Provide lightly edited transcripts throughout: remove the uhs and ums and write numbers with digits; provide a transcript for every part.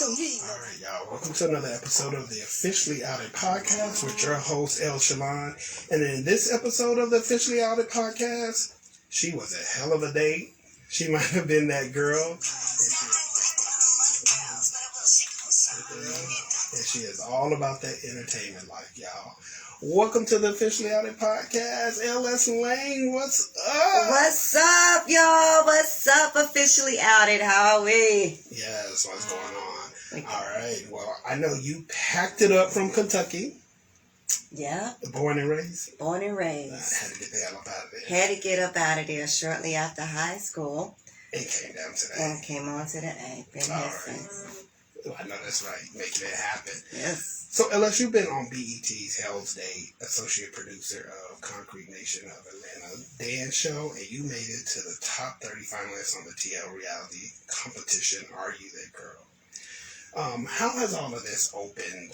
Alright, y'all. Welcome to another episode of the Officially Outed Podcast with your host, Shalone. And in this episode of the Officially Outed Podcast, she was a hell of a date. She might have been that girl. And she is all about that entertainment life, y'all. Welcome to the Officially Outed Podcast. LS Lane, what's up? What's up, y'all? What's up, Officially Outed? How are we? Yes, what's going on? Okay. All right. Well, I know you packed it up from Kentucky. Yeah. Born and raised? Born and raised. Had to get the hell up out of there. Had to get up out of there shortly after high school. And came down to that. And came on to the A. Been here since. I know that's right. Making it happen. Yes. So, LS, you've been on BET's Hell's Day, associate producer of Concrete Nation of Atlanta dance show, and you made it to the top 30 finalists on the TL reality competition, Are You That Girl? How has all of this opened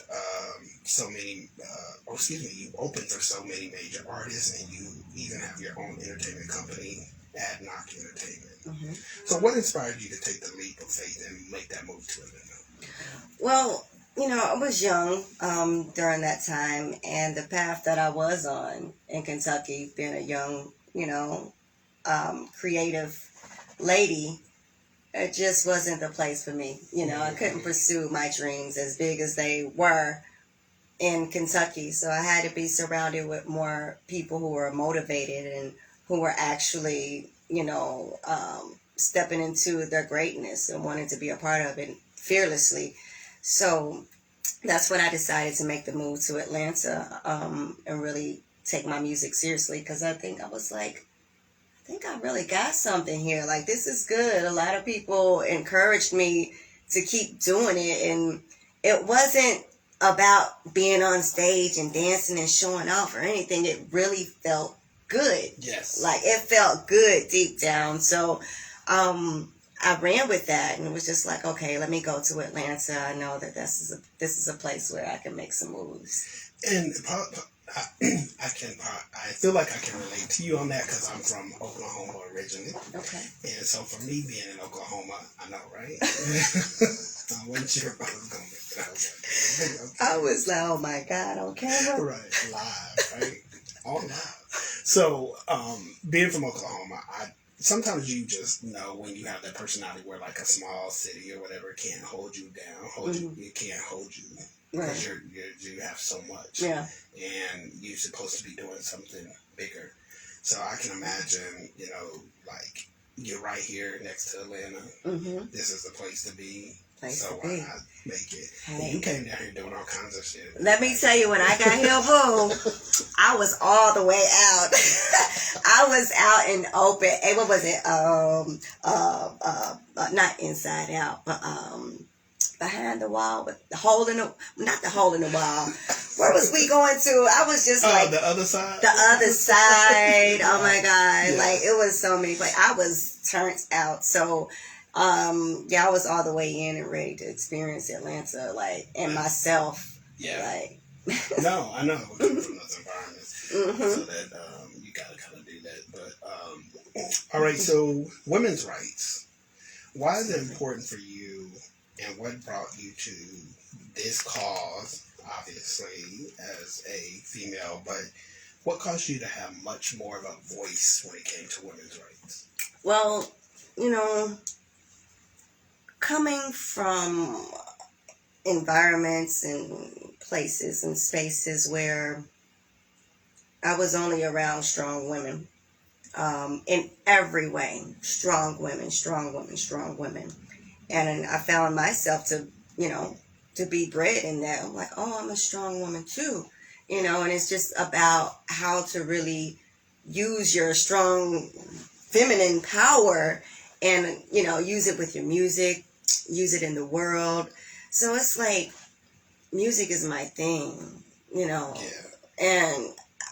so many, you opened for so many major artists, and you even have your own entertainment company, Ad Knock Entertainment. Mm-hmm. So what inspired you to take the leap of faith and make that move to Atlanta? Well, you know, I was young during that time, and the path that I was on in Kentucky, being a young, creative lady, it just wasn't the place for me. You know, I couldn't pursue my dreams as big as they were in Kentucky, so I had to be surrounded with more people who were motivated and who were actually, stepping into their greatness and wanting to be a part of it fearlessly. So that's when I decided to make the move to Atlanta and really take my music seriously, because I think I really got something here. Like, this is good. A lot of people encouraged me to keep doing it, and it wasn't about being on stage and dancing and showing off or anything. It really felt good. Yes. Like, it felt good deep down. So I ran with that, and it was just like, okay, let me go to Atlanta. I know that this is a place where I can make some moves. And I feel like I can relate to you on that, because I'm from Oklahoma originally. Okay. And so for me being in Oklahoma, I know, right? I wasn't sure if I was going to make it. I was like, oh my God, on camera? Right, live, right? All live. So, being from Oklahoma, sometimes you just know when you have that personality where, like, a small city or whatever can't hold you down, it can't hold you, because you have so much, and you're supposed to be doing something bigger. So I can imagine, like, you're right here next to Atlanta. Mm-hmm. This is the place to be. Why not make it? Hey. You came down here doing all kinds of shit. Let me tell you, when I got here, boo, I was all the way out. I was out in open. Hey, what was it? Not inside out, but behind the wall, but not the hole in the wall. Where was we going to? I was just like the other side. The other side. Oh my God! Yeah. Like, it was so many places. I was turned out. So. I was all the way in and ready to experience Atlanta, like, and myself. Yeah. Like. No, I know. We're coming from those environments, so that you gotta kind of do that. But all right. So, women's rights. Why is it important for you, and what brought you to this cause? Obviously, as a female, but what caused you to have much more of a voice when it came to women's rights? Well, coming from environments and places and spaces where I was only around strong women, in every way, strong women. And I found myself to be bred in that. I'm like, oh, I'm a strong woman too, and it's just about how to really use your strong feminine power and, use it with your music, use it in the world. So it's like, music is my thing, and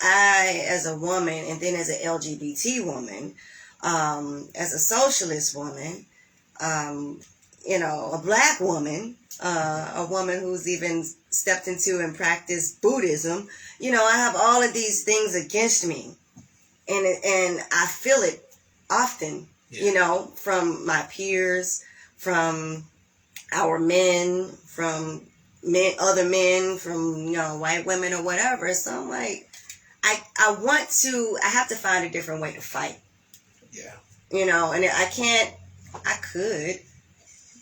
I, as a woman, and then as an LGBT woman, as a socialist woman, a black woman, a woman who's even stepped into and practiced Buddhism, I have all of these things against me, and I feel it often, from my peers, from our men from other men from, white women or whatever. So I'm like, I have to find a different way to fight. Yeah. And I could,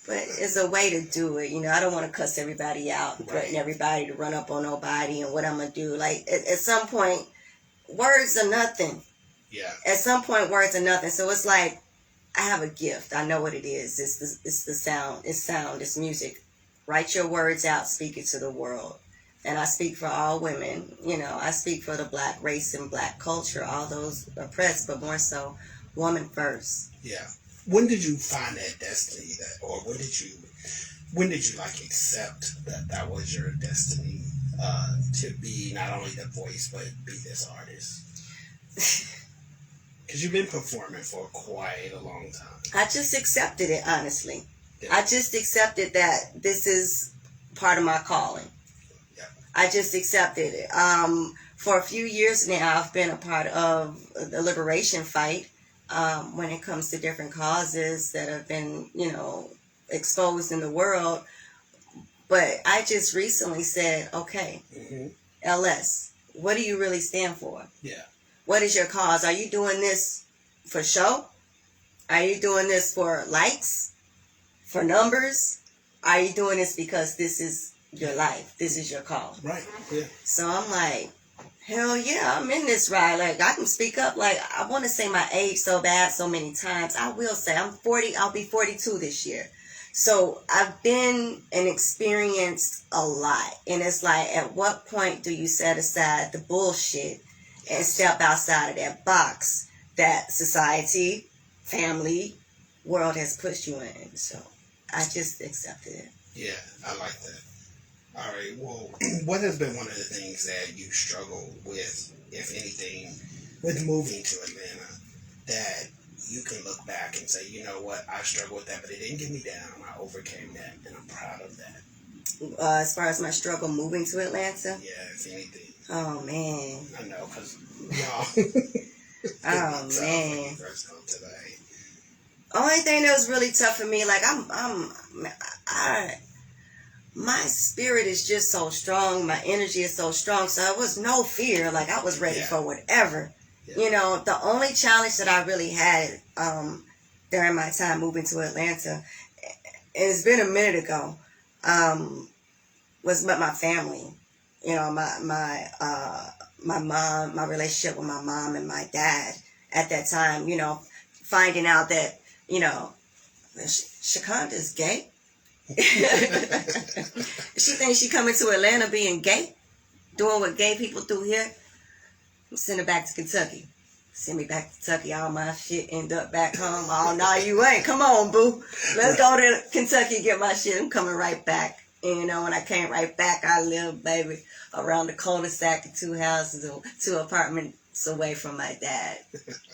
but it's a way to do it. I don't want to cuss everybody out, and threaten everybody to run up on nobody and what I'm going to do. Like, at some point, words are nothing. Yeah. At some point, words are nothing. So it's like, I have a gift. I know what it is. It's the sound. It's sound. It's music. Write your words out. Speak it to the world. And I speak for all women. I speak for the Black race and Black culture, all those oppressed, but more so, woman first. Yeah. When did you find that destiny, or when did you like accept that was your destiny, to be not only the voice but be this artist? Because you've been performing for quite a long time. I just accepted it, honestly. Yeah. I just accepted that this is part of my calling. Yeah. I just accepted it. For a few years now, I've been a part of the liberation fight when it comes to different causes that have been, exposed in the world. But I just recently said, okay, LS, what do you really stand for? Yeah. What is your cause? Are you doing this for show? Are you doing this for likes? For numbers? Are you doing this because this is your life? This is your cause? Right. Yeah. So I'm like, hell yeah, I'm in this ride. Like, I can speak up. Like, I want to say my age so bad so many times. I will say I'm 40. I'll be 42 this year. So I've been and experienced a lot. And it's like, at what point do you set aside the bullshit and step outside of that box that society, family, world has pushed you in? So I just accepted it. Yeah, I like that. All right, well, what has been one of the things that you struggled with, if anything, with moving to Atlanta, that you can look back and say, you know what, I struggled with that, but it didn't get me down. I overcame that, and I'm proud of that. As far as my struggle moving to Atlanta? Yeah, if anything. Oh, man. I know, because y'all. Oh, man. First come to the Only thing that was really tough for me, like, my spirit is just so strong. My energy is so strong. So there was no fear. Like, I was ready for whatever. Yeah. The only challenge that I really had during my time moving to Atlanta, and it's been a minute ago, was my family. My mom, my relationship with my mom and my dad at that time, finding out that, Shakonda's gay. She thinks she coming to Atlanta being gay, doing what gay people do here. I'm sending her back to Kentucky. Send me back to Kentucky. All my shit end up back home. Oh, no, you ain't. Come on, boo. Let's go to Kentucky and get my shit. I'm coming right back. And, when I came right back, I lived, baby, around the cul-de-sac of 2 houses, 2 apartments away from my dad.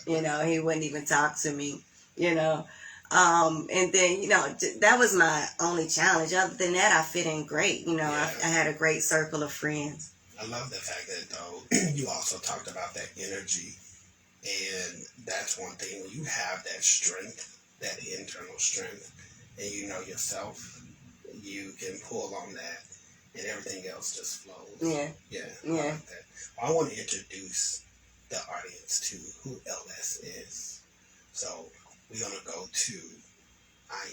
He wouldn't even talk to me, And then, that was my only challenge. Other than that, I fit in great. I had a great circle of friends. I love the fact that, though, you also talked about that energy. And that's one thing. When you have that strength, that internal strength, and you know yourself, you can pull on that, and everything else just flows. Yeah. I like that. Well, I want to introduce the audience to who LS is. So we're going to go to I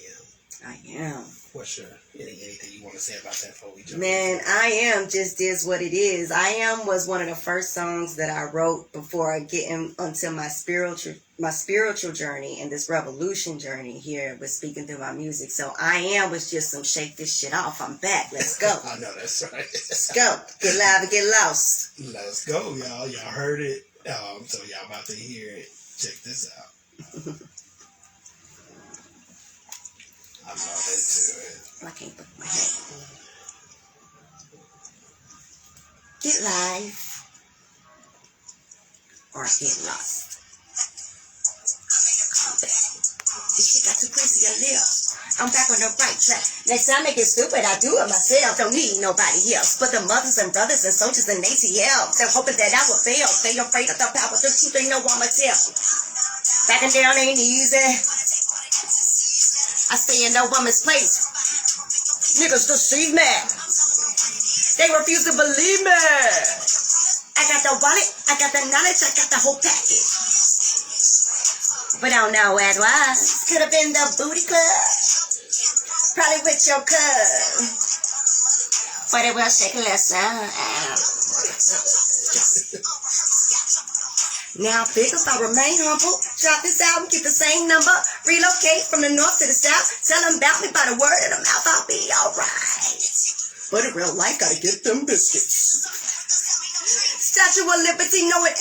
Am. What's anything you want to say about that before we jump Man, I Am just is what it is. I Am was one of the first songs that I wrote before I get onto my spiritual journey and this revolution journey here with speaking through my music. So I Am was just some shake this shit off. I'm back. Let's go. I know, that's right. Let's go. Get live and get lost. Let's go, y'all. Y'all heard it. So y'all about to hear it. Check this out. I'm not into it. I can't put my head. Get live or get lost. This shit got too crazy to live. I'm back on the right track. Next time I get stupid, I do it myself. Don't need nobody else. But the mothers and brothers and soldiers and ATL, they're hoping that I will fail. They afraid of the power. The truth they know I'ma tell. Backing down ain't easy. I stay in no woman's place. Niggas deceive me. They refuse to believe me. I got the wallet, I got the knowledge, I got the whole package. But I don't know where it was. Could have been the booty club. Probably with your cousin. But it will shake a lesson. Now figures I remain humble. Drop this album, keep the same number. Relocate from the north to the south. Tell them about me by the word of the mouth. I'll be alright. But in real life, gotta get them biscuits. Statue of Liberty, know it.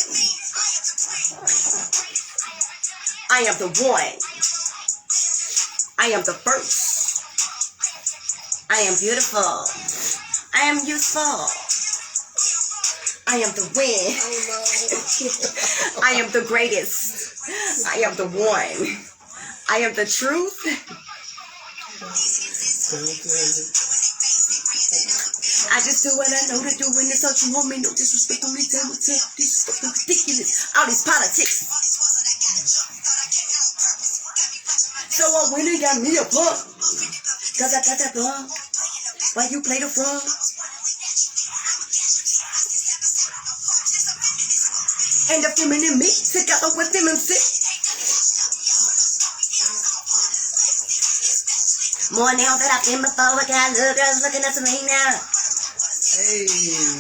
I am the one. I am the first. I am beautiful. I am useful. I am the win. I am the greatest. I am the one. I am the truth. I just do what I know to do, and it's all you want me. No disrespect, only time will tell. This is fucking ridiculous. All these politics. So I went and got me a plug. Cause I got that plug. Why you play the frog? And the feminine me together with them and sit. More now that I've been before, I got little girls looking up to me now. Hey.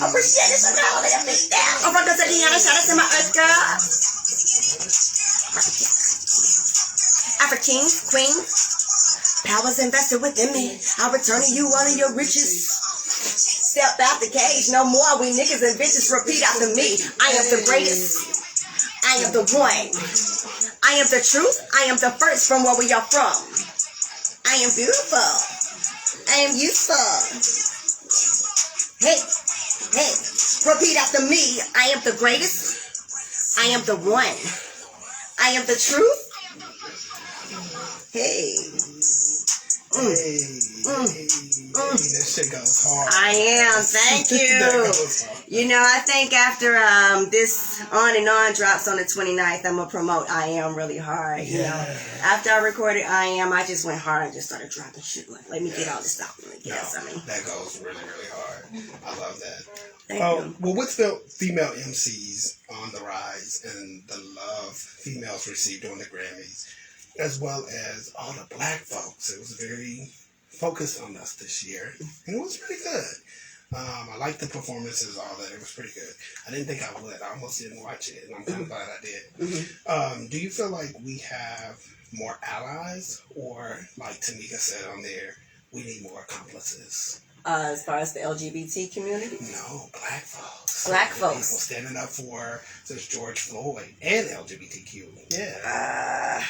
Appreciate it, so now let me down. I'm from the Diana, shout out to my earth girl. African queen, powers invested within me. I'll return to you all of your riches. Step out the cage, no more. We niggas and bitches repeat after me. I am the greatest. I am the one. I am the truth. I am the first from where we are from. I am beautiful. I am useful. Hey, hey, repeat after me. I am the greatest. I am the one. I am the truth. Hey. That shit goes hard. I am. Thank you. You know, I think after this On and On drops on the 29th, I'm going to promote I Am really hard. You know, after I recorded I Am, I just went hard and just started dropping shit. Like, let me get all this stuff. That goes really, really hard. I love that. Thank you. Well, with female MCs on the rise and the love females received during the Grammys, as well as all the black folks, it was very focused on us this year, and it was pretty good. I liked the performances, all that. It was pretty good. I didn't think I would. I almost didn't watch it, and I'm kind of glad I did. Do you feel like we have more allies, or like Tamika said on there, we need more accomplices? As far as the LGBT community? No, black folks. Black folks. People standing up for since George Floyd and LGBTQ. Yeah.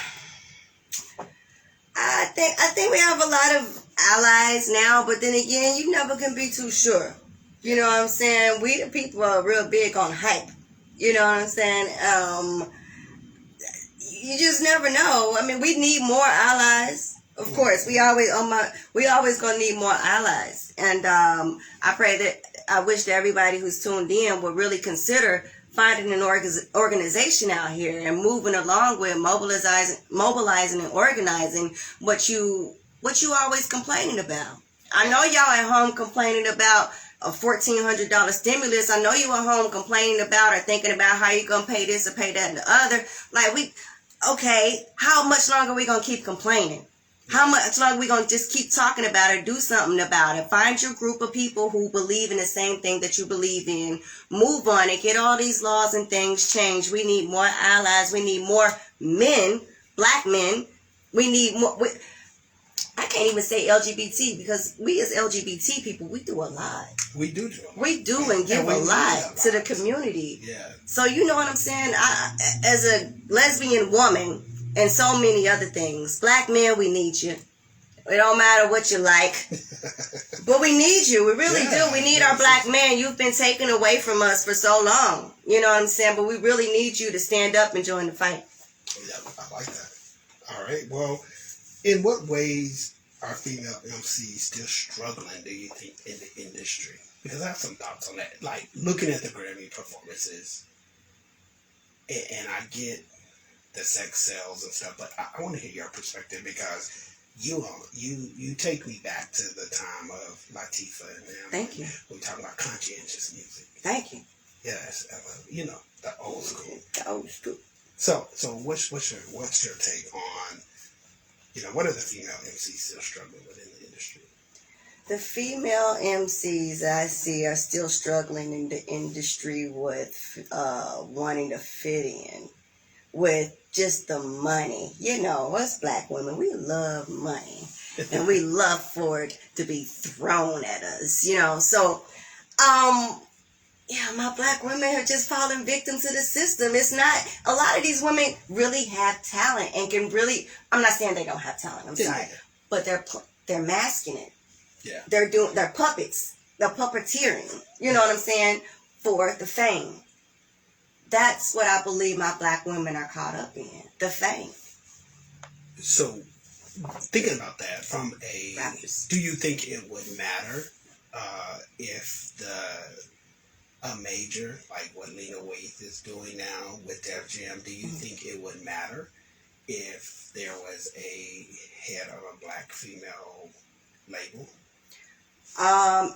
I think we have a lot of allies now, but then again, you never can be too sure. You know what I'm saying? We the people are real big on hype. You know what I'm saying? You just never know. I mean, we need more allies. Of course, we always gonna need more allies. And I wish that everybody who's tuned in would really consider finding an organization out here and moving along with mobilizing and organizing what you always complaining about. I know y'all at home complaining about a $1,400 stimulus. I know you at home complaining about or thinking about how you gonna pay this or pay that and the other. Like okay, how much longer are we gonna keep complaining? How much longer are we going to just keep talking about it, do something about it? Find your group of people who believe in the same thing that you believe in. Move on and get all these laws and things changed. We need more allies. We need more men, black men. We need more. I can't even say LGBT because we as LGBT people, we do a lot. We do. We do and give a lot to the community. Yeah. So you know what I'm saying? As a lesbian woman, and so many other things. Black men, we need you. It don't matter what you like. But we need you. We really do. We need our black men. You've been taken away from us for so long. You know what I'm saying? But we really need you to stand up and join the fight. Yeah, I like that. All right. Well, in what ways are female MCs still struggling, do you think, in the industry? Because I have some thoughts on that. Like, looking at the Grammy performances, and I get the sex sells and stuff, but I want to hear your perspective because you take me back to the time of Latifah and them. Thank you. We talk about conscientious music. Thank you. Yes, the old school. The old school. So what's your take on, what are the female MCs still struggling with in the industry? The female MCs I see are still struggling in the industry with wanting to fit in, with just the money. Us black women, we love money. And we love for it to be thrown at us, So, my black women are just falling victim to the system. It's not, a lot of these women really have talent and can really, I'm not saying they don't have talent, I'm sorry. But they're masking it. Yeah. They're puppets. They're puppeteering. You know what I'm saying? For the fame. That's what I believe my black women are caught up in. The fame. So, thinking about that from Rappers. Do you think it would matter if a major, like what Lena Waithe is doing now with Def Jam, do you think it would matter if there was a head of a black female label?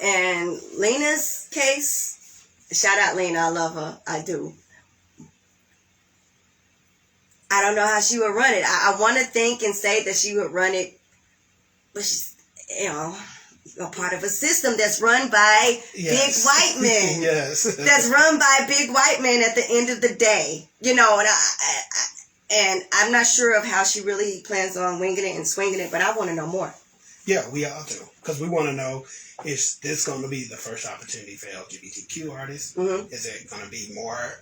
In Lena's case, shout out Lena, I love her, I do. I don't know how she would run it. I want to think and say that she would run it, but she's, a part of a system that's run by big white men. Yes. That's run by big white men at the end of the day. And I'm not sure of how she really plans on winging it and swinging it, but I want to know more. Yeah, we all do. Because we want to know, is this going to be the first opportunity for LGBTQ artists? Mm-hmm. Is it going to be more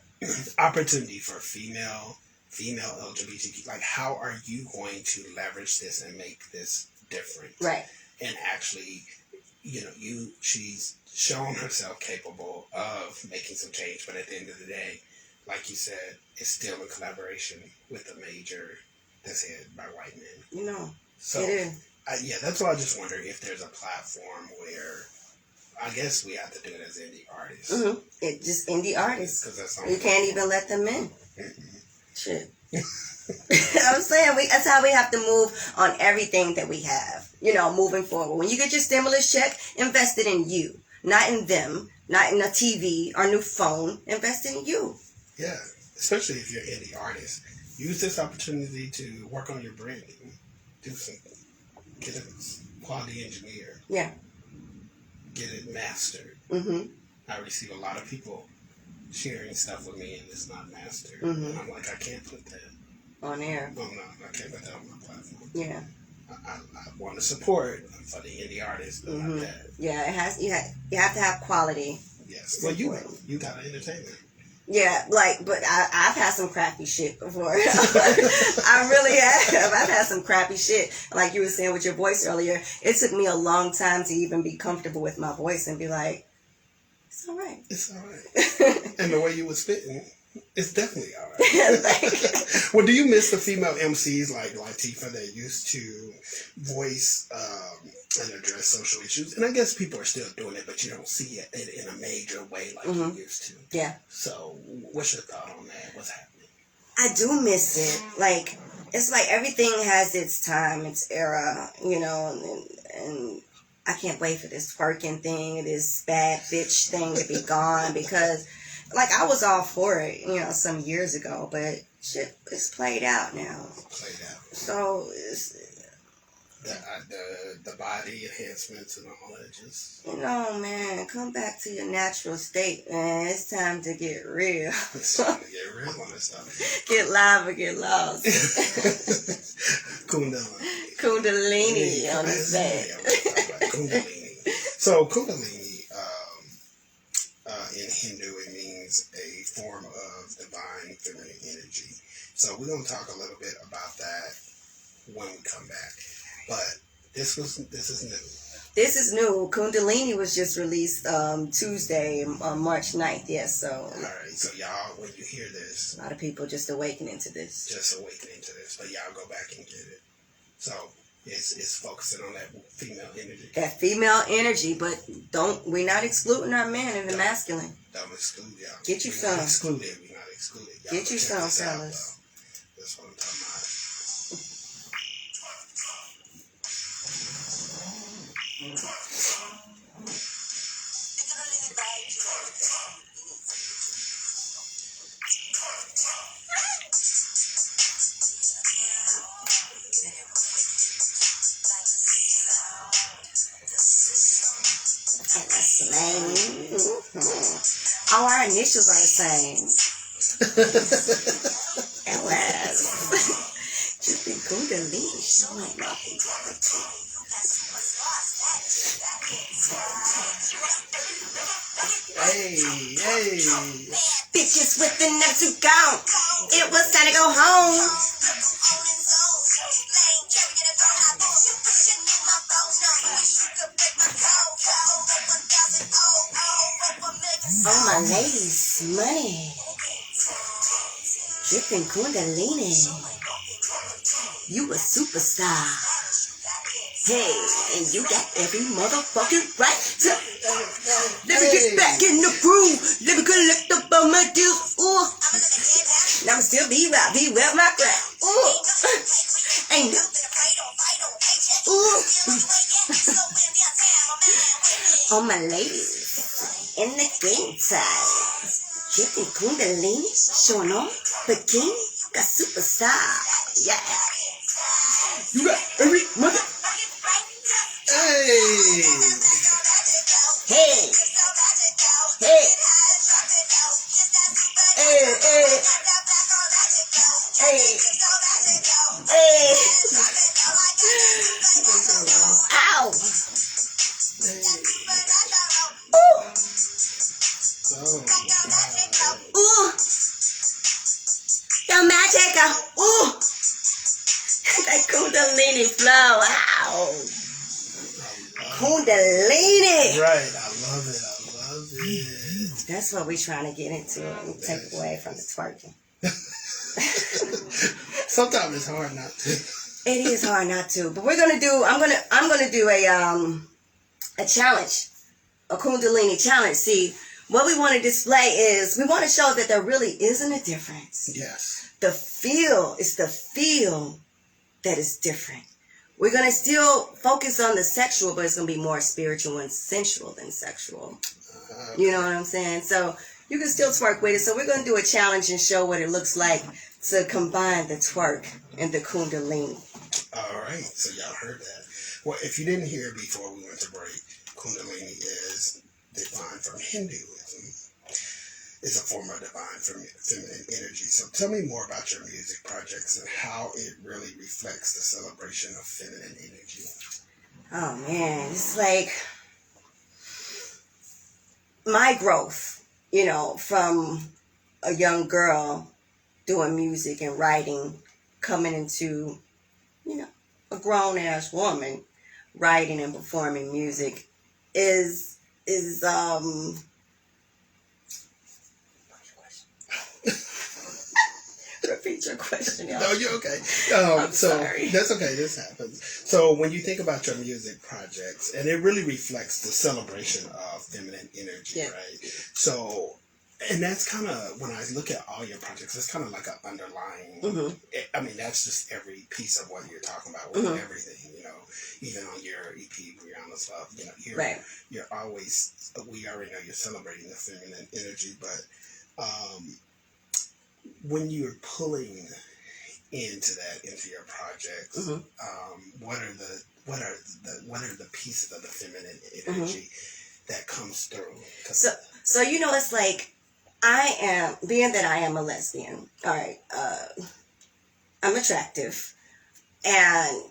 opportunity for female LGBTQ? Like, how are you going to leverage this and make this different? Right. And actually, she's shown herself capable of making some change, but at the end of the day, like you said, it's still a collaboration with a major that's headed by white men. So, it is. That's why I just wonder if there's a platform where, I guess we have to do it as indie artists. Mm-hmm. It just indie artists. Because you can't even let them in. Mm-hmm. Shit. I'm saying that's how we have to move on everything that we have, moving forward. When you get your stimulus check, invest it in you, not in them, not in a TV or new phone. Invest in you. Yeah, especially if you're an indie artist. Use this opportunity to work on your branding. Do something. Get a quality engineer. Yeah. Get it mastered. Mm-hmm. I receive a lot of people sharing stuff with me and it's not mastered. Mm-hmm. And I'm like, I can't put that on air. No, I can't put that on my platform. Yeah. I want to support for the indie artists, but not that. Yeah, it has. You have to have quality. Yes. Well, you got entertainment. Yeah, but I've had some crappy shit before. I really have. I've had some crappy shit. Like you were saying with your voice earlier, it took me a long time to even be comfortable with my voice and be like, it's all right. It's all right. And the way you was spitting, it's definitely all right. Well, do you miss the female MCs like Latifah that used to voice and address social issues? And I guess people are still doing it, but you don't see it in a major way like you used to. Yeah. So what's your thought on that? What's happening? I do miss it. It's like everything has its time, its era, and I can't wait for this twerking thing, this bad bitch thing to be gone because... I was all for it, some years ago, but shit, it's played out now. Played out. So, it's... The body enhancements and all that just... man, come back to your natural state, man. It's time to get real. It's time to get real on this stuff. Get live or get lost. Kundalini on this bed. Kundalini. So, Kundalini... in Hindu, it means a form of divine feminine energy. So we're going to talk a little bit about that when we come back. But this is new. This is new. Kundalini was just released Tuesday, March 9th. Yes, so. All right. So y'all, when you hear this, a lot of people just awakening to this. But y'all go back and get it. So. It's focusing on that female energy. That female energy, but we're not excluding our men and the masculine. Don't exclude y'all. Get you some. We're not excluded. Y'all get you some, fellas. That's what I'm talking about. And that's the name. All our initials are the same. LS. Dripping Kundalini showing up. Hey. Bitches with the nuts to go. It was time to go home. Oh, my ladies, money. Dripping Kundalini. You a superstar. Hey, and you got every motherfucking right to. Let me get back in the groove. Let me collect up on my dues. Ooh. Now I'm still be well my crap. Ooh. Ain't no. Ooh. All my ladies in the green side. Dripping Kundalini. Showing off the king. Got superstar. Yeah. You got every mother. Hey. Hey. Hey. Hey. Hey. Hey. Hey. Ow. Ooh. Ooh. The magic. Ooh. That Kundalini flow. Ow. Kundalini. Right. I love it. That's what we're trying to get into and take away from the twerking. Sometimes it's hard not to. It is hard not to, but we're gonna do. I'm gonna do a challenge, a Kundalini challenge. See, what we want to display is we want to show that there really isn't a difference. Yes. The feel is the feel that is different. We're gonna still focus on the sexual, but it's gonna be more spiritual and sensual than sexual. You know what I'm saying? So you can still twerk with it. So we're going to do a challenge and show what it looks like to combine the twerk and the Kundalini. All right. So y'all heard that. Well, if you didn't hear before we went to break, Kundalini is defined from Hinduism. It's a form of divine feminine energy. So tell me more about your music projects and how it really reflects the celebration of feminine energy. Oh, man. It's like my growth, you know, from a young girl doing music and writing, coming into, you know, a grown-ass woman writing and performing music is Repeat your question, y'all. No, you're okay. I'm sorry. That's okay. This happens. So when you think about your music projects, and it really reflects the celebration of feminine energy, right? So, and that's kind of, when I look at all your projects, it's kind of like an underlying, I mean, that's just every piece of what you're talking about with everything, you know, even on your EP, Brianna stuff, you know, you're always, we already know you're celebrating the feminine energy, but, when you're pulling into your projects, what are the pieces of the feminine energy that comes through? So you know, it's like being that I am a lesbian. All right, I'm attractive, and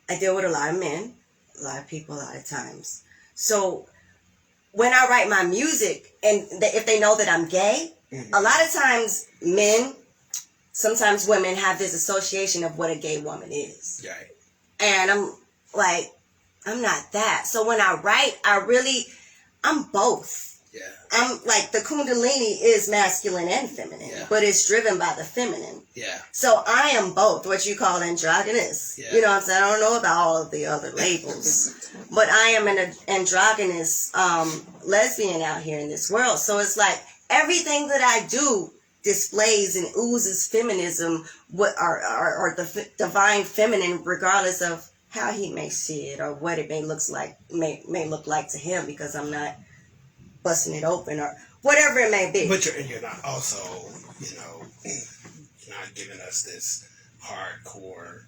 I deal with a lot of men, a lot of people, a lot of times. So when I write my music, and if they know that I'm gay. A lot of times men, sometimes women have this association of what a gay woman is. Right. And I'm like, I'm not that. So when I write, I'm both. Yeah. I'm like, the Kundalini is masculine and feminine, but it's driven by the feminine. Yeah. So I am both, what you call androgynous. Yeah. You know what I'm saying? I don't know about all of the other labels, but I am an androgynous lesbian out here in this world. So it's like, everything that I do displays and oozes feminism, or the divine feminine, regardless of how he may see it or what it may look like to him, because I'm not busting it open or whatever it may be. But you're not also, you're not giving us this hardcore,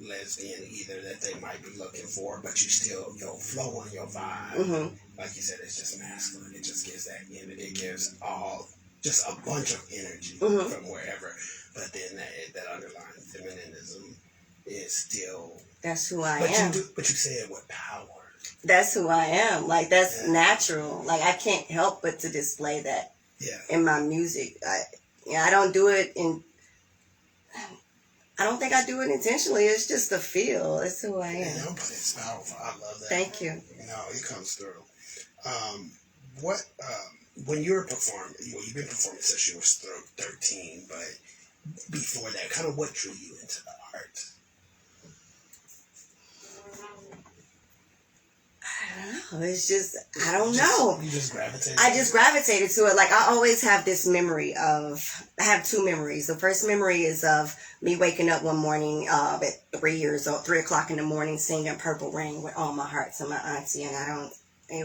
lesbian either that they might be looking for, but you still, your flow on your vibe, like you said, it's just masculine. It just gives that, it gives just a bunch of energy from wherever. But then that underlying feminism is still... That's who I am. But you say it with power. That's who I am. Like, that's natural. Like, I can't help but to display that in my music. I don't do it I don't think I do it intentionally. It's just a feel. It's who I am. But it's powerful. I love that. Thank you. No, it comes through. When you're performing, you've been performing since you were 13, but before that, kind of what drew you into the art? I don't know. It's just, I don't know. You just gravitated? I just gravitated to it. Like, I always have this memory I have two memories. The first memory is of me waking up one morning at 3 o'clock in the morning, singing Purple Rain with all my heart to my auntie, and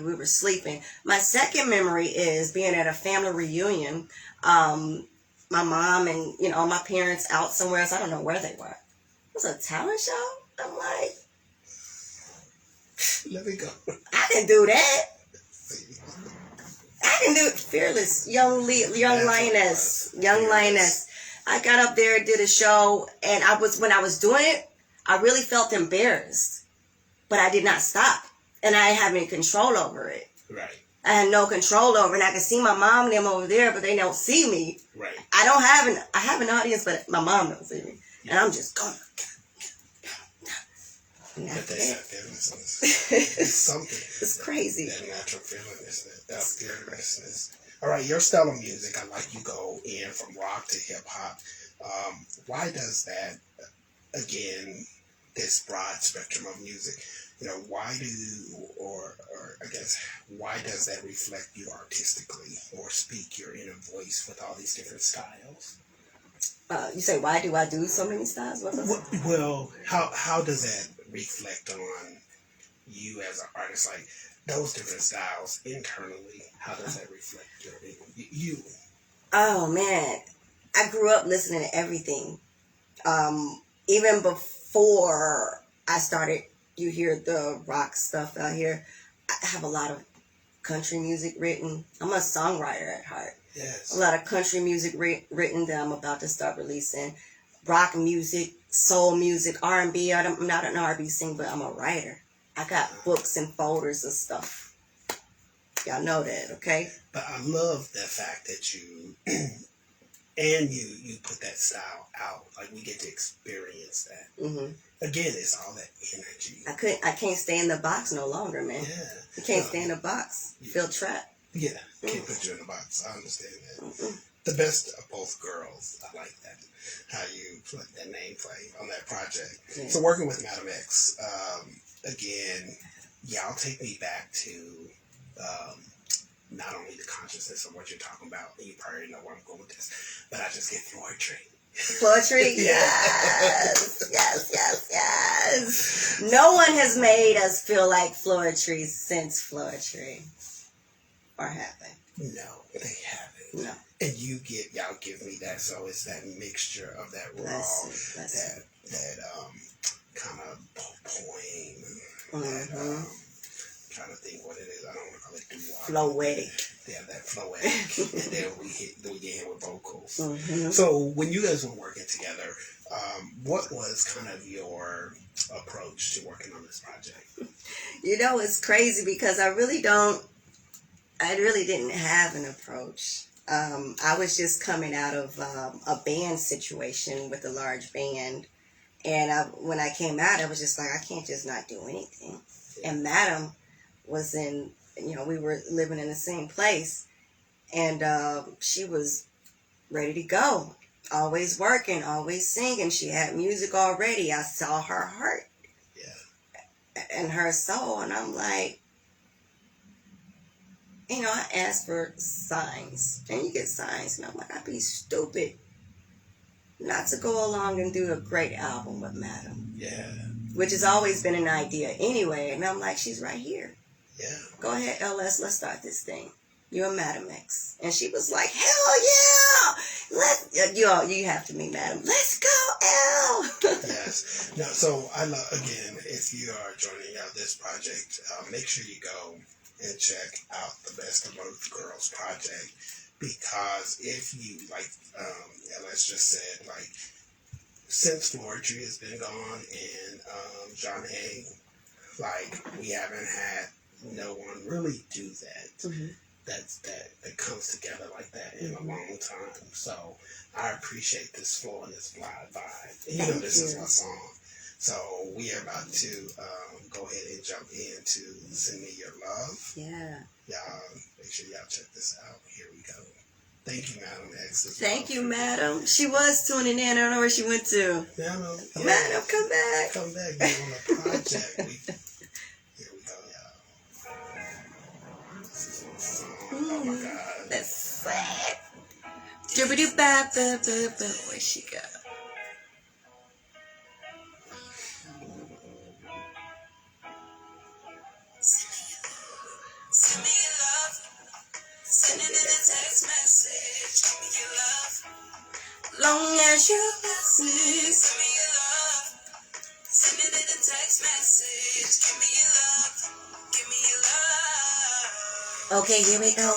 we were sleeping. My second memory is being at a family reunion. My mom and, my parents out somewhere else. I don't know where they were. It was a talent show. I'm like, let me go. I can do that. I can do it. Fearless, young lioness. I got up there, did a show, and when I was doing it, I really felt embarrassed. But I did not stop. And I didn't have any control over it. Right. I had no control over it. And I can see my mom and them over there, but they don't see me. Right. I have an audience, but my mom don't see me. Yeah. And I'm just going. But that's that fearlessness. It's something. It's crazy. That natural fearlessness. All right, your style of music, I like you go in from rock to hip hop. Why does that, again, this broad spectrum of music, why does that reflect you artistically or speak your inner voice with all these different styles? You say, why do I do so many styles? Well, how does that reflect on you as an artist? Like, those different styles internally, how does that reflect you? Oh, man. I grew up listening to everything. Even before I started, you hear the rock stuff out here. I have a lot of country music written. I'm a songwriter at heart. Yes. A lot of country music written that I'm about to start releasing. Rock music, soul music, R&B. I'm not an R&B singer, but I'm a writer. I got books and folders of stuff. Y'all know that, okay? But I love the fact that you and you put that style out. Like, we get to experience that. Mm-hmm. Again, it's all that energy. I can't stay in the box no longer, man. Yeah. You can't stay in the box. You feel trapped. Yeah, can't put you in the box. I understand that. Mm-hmm. The best of both girls. I like that. How you put that name play on that project. Yeah. So working with Madam X, again, y'all take me back to not only the consciousness of what you're talking about, and you probably know where I'm going with this, but I just get poetry. Poetry? Yes. Yes. No one has made us feel like Floetry since Floetry. Or have they? No, they haven't. No. And y'all give me that, so it's that mixture of that raw, that kind of poem, that, trying to think what it is. I don't want to call it floetic. Yeah, that floetic. And then we get hit with vocals. Mm-hmm. So when you guys were working together, what was kind of your approach to working on this project? It's crazy because I really didn't have an approach. I was just coming out of a band situation with a large band. And when I came out, I was just like, I can't just not do anything. Yeah. And Madam was we were living in the same place. And she was ready to go. Always working, always singing. She had music already. I saw her heart. Yeah. And her soul. And I'm like, I asked for signs. And you get signs. And I'm like, I'd be stupid not to go along and do a great album with Madam. Yeah. which has always been an idea anyway. And I'm like, she's right here. Yeah. Go ahead, LS, let's start this thing. You're Madam X. And she was like, hell yeah! You have to meet Madam. Let's go, L! Yes. Now, so I love, again, if you are joining out this project, make sure you go and check out the Best of Both Girls project, because if you, like LS just said, like, since Floetry has been gone and John A, like, we haven't had no one really do that. Mm-hmm. That comes together like that in a long time. So I appreciate this flow and this vibe. You know, this is my song. So we are about to go ahead and jump into Send Me Your Love. Yeah. Y'all, make sure y'all check this out. Here we go. Thank you, Madam X. Thank you, Madam. She was tuning in. I don't know where she went to. Madam, yeah. Madam, come back. Come back. You're on a project. Here we go, y'all. Oh my God. That's sad. Where'd she go? Send me your love. Send it in a text message. Give me your love. Long as you Send me your love. Send it in a text message. Give me your love. Give me your love. Okay, here we go.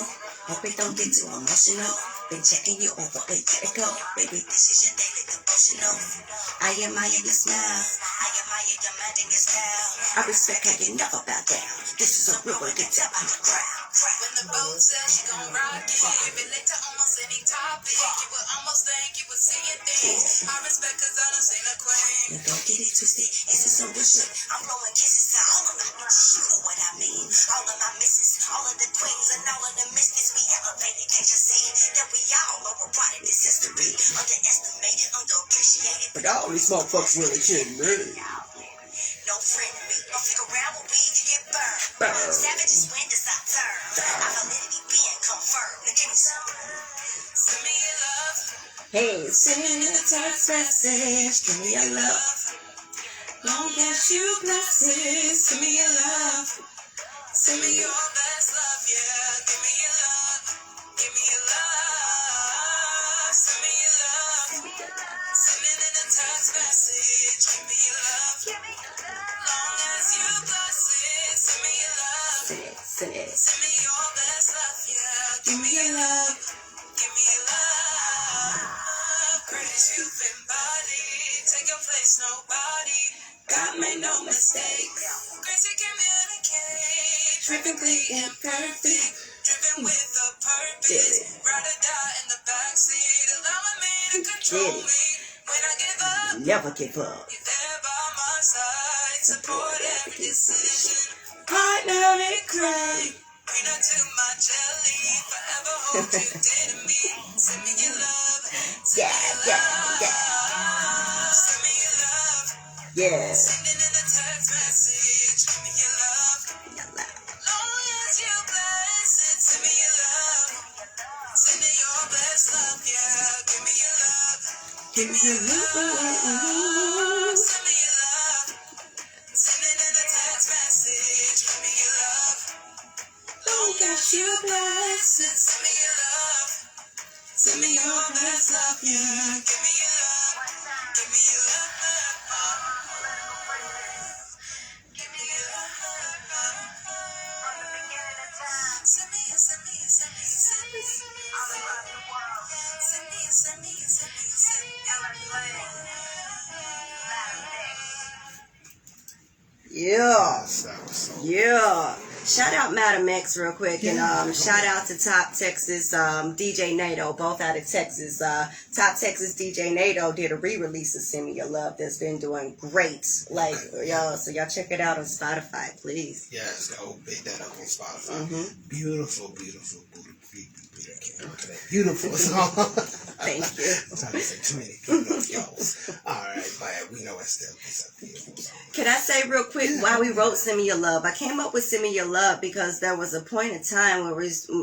Hope it don't get too emotional. Been checking you over a year ago. Baby, this is your daily devotional. I admire your smile. I admire your mind and your style. I respect how you never bow down. This is a real one, get down on the ground. When the boat says she gon' rock it, relate to almost any topic. You would almost think you would seeing things. I respect cause I done seen a queen. Now don't get it twisted. It's just so worship. I'm blowing kisses to all of my bitches, you know what I mean. All of my misses, all of the queens, and all of the misfits we elevated. Can't you see that we all are a part of this history? Underestimated, underappreciated. But all these motherfuckers really kidding me. No friend to me. Don't stick around with me, you get burned. Burn. Savages when does I turn? Our validity being confirmed. Now give me some. Send me your love. Hey, send me a text message. Give me your love. Long as you bless it. Send me your love. Send me your best love, yeah. Give me your love. Give me your love. Send me your love. Send it in a text message. Give me your love. Long as you bless it. Send me your love. Send it. Send me your best love, yeah. Give me your love. Give me your love. Grace you've embodied. Take your place, nobody. God made no mistakes. Grace you communicate. Perfectly imperfect. Driven with a purpose. Ride or die in the backseat. Allowing me to control me. When I give up, Never give up. you're there by my side. Support every decision. Partner in crime. Peanut to my jelly. Forever hold you dear to me. Send me your love. Send me your love. Send me your love. Yeah. Send it in a text message. Give me your love. Long as you bless it. Send me your love. Send it your best love, yeah. Give me your love. Give me your Send love. me your love. Send it in a text message. Give me your love. Long as you bless it. Send me your love. Send me your best love, yeah. Give me your love. Give me your love. Give me your love. Send me, send me, send me, send me. All across the world. Send me, send me, send me, send me. Yeah. That was so Yeah. Shout out Madam X real quick, and shout out to Top Texas DJ NATO, both out of Texas. Top Texas DJ NATO did a re-release of Send Me Your Love that's been doing great. Like, y'all, so y'all check it out on Spotify, please. Yes, go pick that up on Spotify. Mm-hmm. Beautiful, beautiful, beautiful song. Thank you. I'm trying to say too many beautiful. Alright, but we know it's still a beautiful song. Can I say real quick why we wrote Send Me Your Love? I came up with Send Me Your Love because there was a point in time where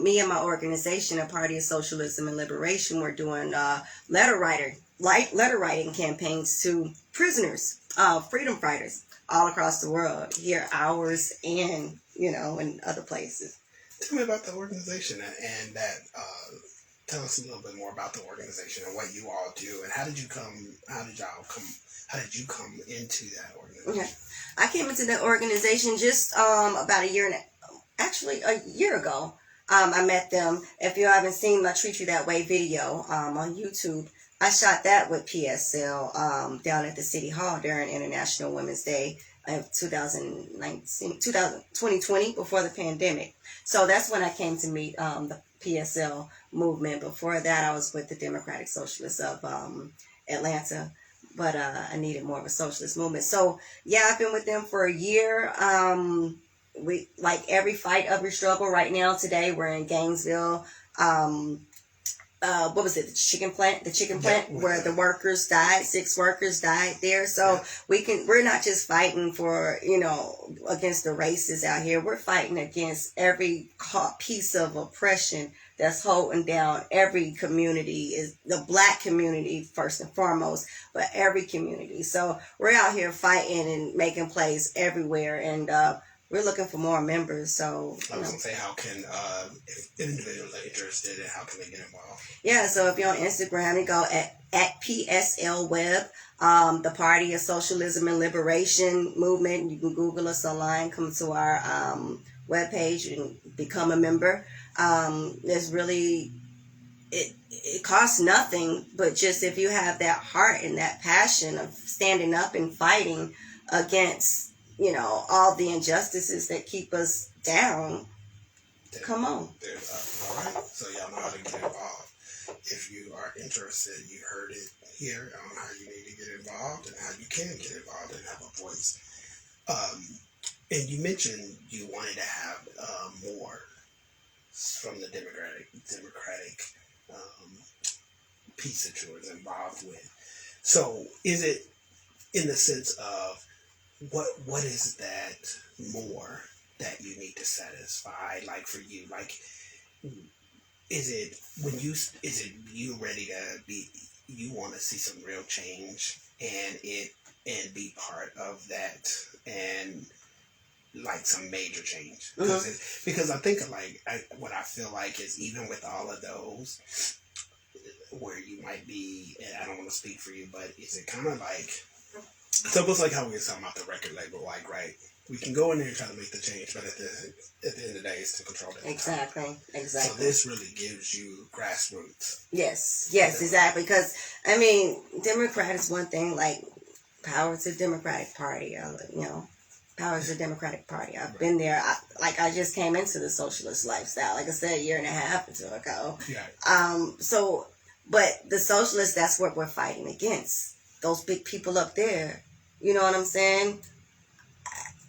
me and my organization, a Party of Socialism and Liberation, were doing letter writing campaigns to prisoners, freedom fighters all across the world, here ours and, in other places. Tell me about the organization and that, tell us a little bit more about the organization and what you all do and how did you come into that organization? Okay. I came into the organization just about a year ago. I met them. If you haven't seen my Treat You That Way video on YouTube, I shot that with PSL down at the City Hall during International Women's Day of 2020, before the pandemic. So that's when I came to meet the PSL movement. Before that, I was with the Democratic Socialists of Atlanta. But I needed more of a socialist movement. So, yeah, I've been with them for a year. We like every fight, every struggle right now. Today, we're in Gainesville. What was it? The chicken plant where the workers died. 6 workers died there. So we're not just fighting for, against the races out here. We're fighting against every piece of oppression that's holding down every community, is the Black community first and foremost, but every community. So we're out here fighting and making plays everywhere, and we're looking for more members. So I was gonna say, how can if individuals are interested, how can they get involved? Yeah, so if you're on Instagram, you go at PSL Web, the Party of Socialism and Liberation Movement. You can Google us online, come to our webpage and become a member. There's really, it costs nothing, but just if you have that heart and that passion of standing up and fighting against, all the injustices that keep us down, come on. All right, so y'all know how to get involved. If you are interested, you heard it here on how you need to get involved and how you can get involved and have a voice. And you mentioned you wanted to have more from the democratic piece that you were involved with. So is it in the sense of what is that more that you need to satisfy, like for you? Like, is it you ready to be, you want to see some real change and be part of that, and like some major change? Because I think what I feel like is, even with all of those, where you might be, and I don't want to speak for you, but is it kind of like, it's almost like how we were talking about the record label, like, right, we can go in there and try to make the change, but at the end of the day, it's to control it. Exactly. So this really gives you grassroots. Yes, exactly. Because, Democrat is one thing, like, power to the Democratic Party, power to the Democratic Party. I've been there. I just came into the socialist lifestyle, like I said, a year and a half or so ago. Yeah. But the socialists, that's what we're fighting against. Those big people up there. You know what I'm saying?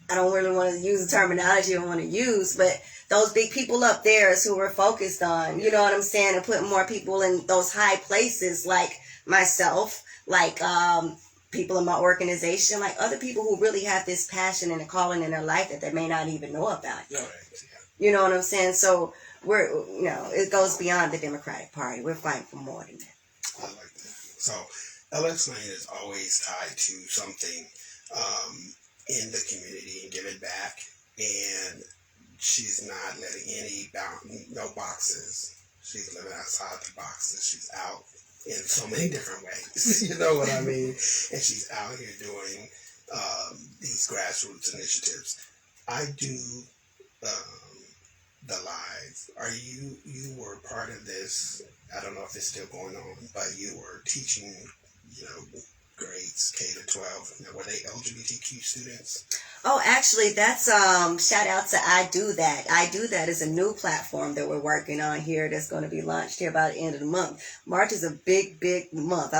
I don't really want to use the terminology I want to use, but those big people up there is who we're focused on. You know what I'm saying? And putting more people in those high places, like myself, like people in my organization, like other people who really have this passion and a calling in their life that they may not even know about yet. You know what I'm saying? So we're, it goes beyond the Democratic Party. We're fighting for more than that. I like that. So LX Lane is always tied to something in the community and giving back, and she's not letting no boxes. She's living outside the boxes. She's out in so many different ways. You know what I mean? And she's out here doing these grassroots initiatives. I do the live. You were part of this? I don't know if it's still going on, but you were teaching, grades K to 12. Were they LGBTQ students? Oh, actually, that's shout out to I Do That. I Do That is a new platform that we're working on here that's going to be launched here by the end of the month. March is a big month.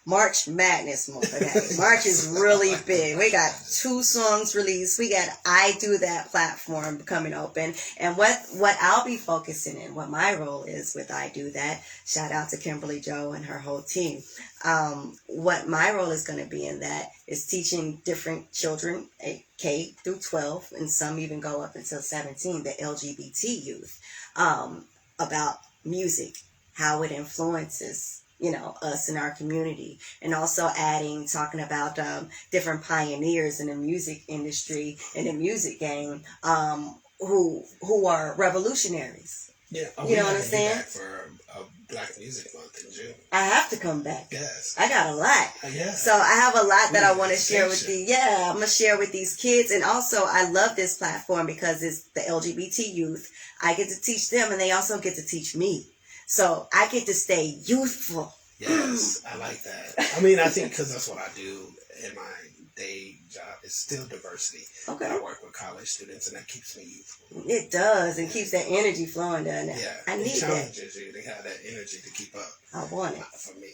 March Madness month. Okay? March is really big. We got 2 songs released. We got I Do That platform coming open. And what I'll be focusing in, what my role is with I Do That, shout out to Kimberly Joe and her whole team. What my role is going to be in that is teaching different children, K through 12, and some even go up until 17, the LGBT youth, about music, how it influences you know, us in our community, and also talking about different pioneers in the music industry, in the music game, who are revolutionaries. Yeah, you know what I'm saying? Back for Black Music Month in June. I have to come back. Yes, I got a lot. Yeah. So I have a lot that I want to share with the. Yeah, I'm gonna share with these kids, and also I love this platform because it's the LGBT youth. I get to teach them, and they also get to teach me. So I get to stay youthful. Yes, I like that. I mean, I think because that's what I do in my day job. It's still diversity. Okay. I work with college students, and that keeps me youthful. It does, and keeps that energy flowing down there. Yeah, I need it that. challenges you to have that energy to keep up. I want it. Not for me.